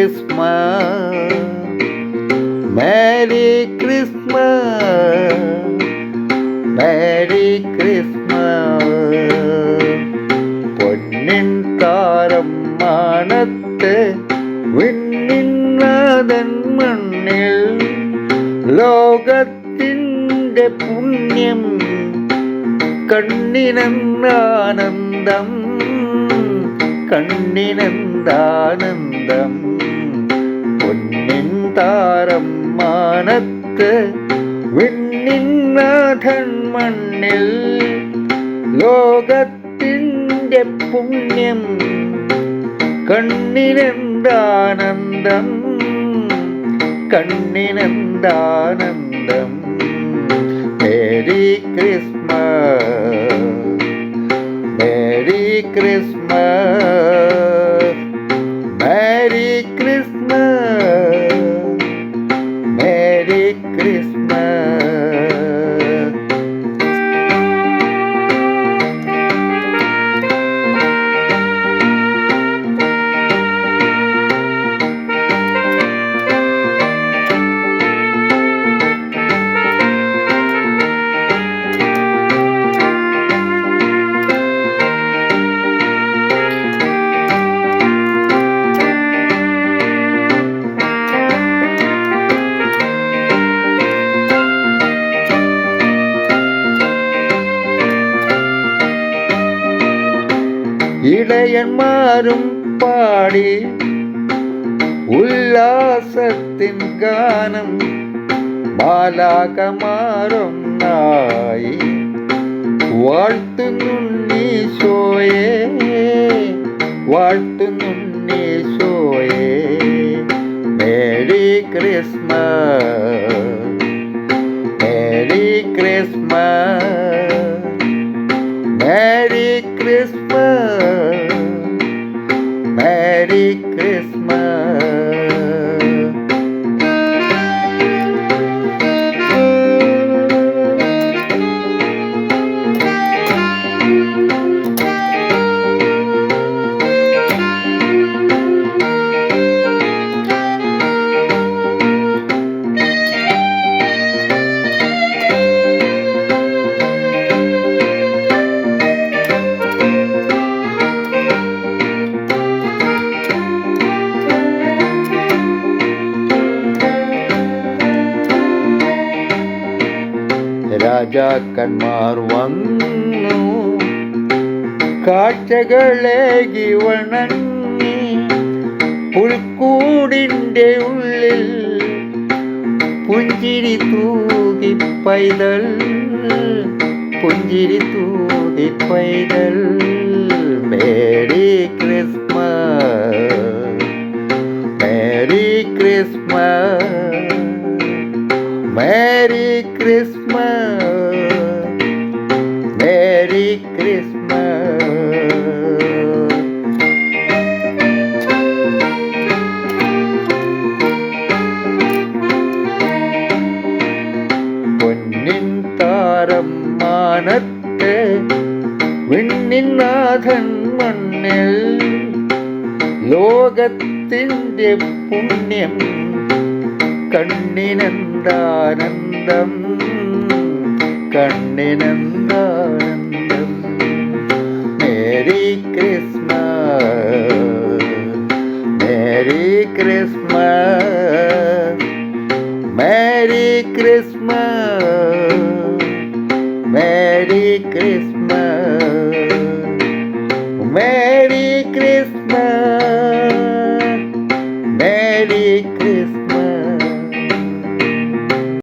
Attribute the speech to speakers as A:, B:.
A: Christmas, Merry Christmas, Merry Christmas. പൊന്നിൻ താരം മാനത്ത് വിണ്ണിൻ നാഥൻ മണ്ണിൽ ലോകത്തിൻ്റെ പുണ്യം കണ്ണിനെന്താനന്ദം കണ്ണിനെന്താനന്ദം. പൊന്നിൻ താരം മാനത്ത് വിണ്ണിൻ നാഥൻ മണ്ണിൽ ലോകത്തിൻ്റെ പുണ്യം കണ്ണിനെന്താനന്ദം കണ്ണിനെന്താനന്ദം. Merry Christmas, merry Christmas, merry Christmas, merry Christmas. ഇടയന്മാരും പാടി ഉല്ലാസത്തിൻ ഗാനം മാലാകമാരൊന്നായി വാഴ്ത്തുന്നുണ്ണീശോയെ വാഴ്ത്തുന്നുണ്ണീശോയെ. Merry Christmas, merry Christmas, merry Christmas, merry Christmas. രാജാക്കന്മാർ വന്നു കാഴ്ചകളേകി വണങ്ങി പുൽക്കൂടിൻ്റെ ഉള്ളിൽ പുഞ്ചിരി തൂകി പൈതൽ, പുഞ്ചിരി തൂകി പൈതൽ. Merry Christmas, merry Christmas, merry Christmas, merry Christmas. പൊന്നിൻ താരം മാനത്ത് വിണ്ണിൻ നാഥൻ മണ്ണിൽ ലോകത്തിൻ്റെ പുണ്യം കണ്ണിനെന്താനന്ദം കണ്ണിനെന്താനന്ദം. Merry Christmas, merry Christmas, merry Christmas, merry Christmas, merry Christmas, merry Christmas.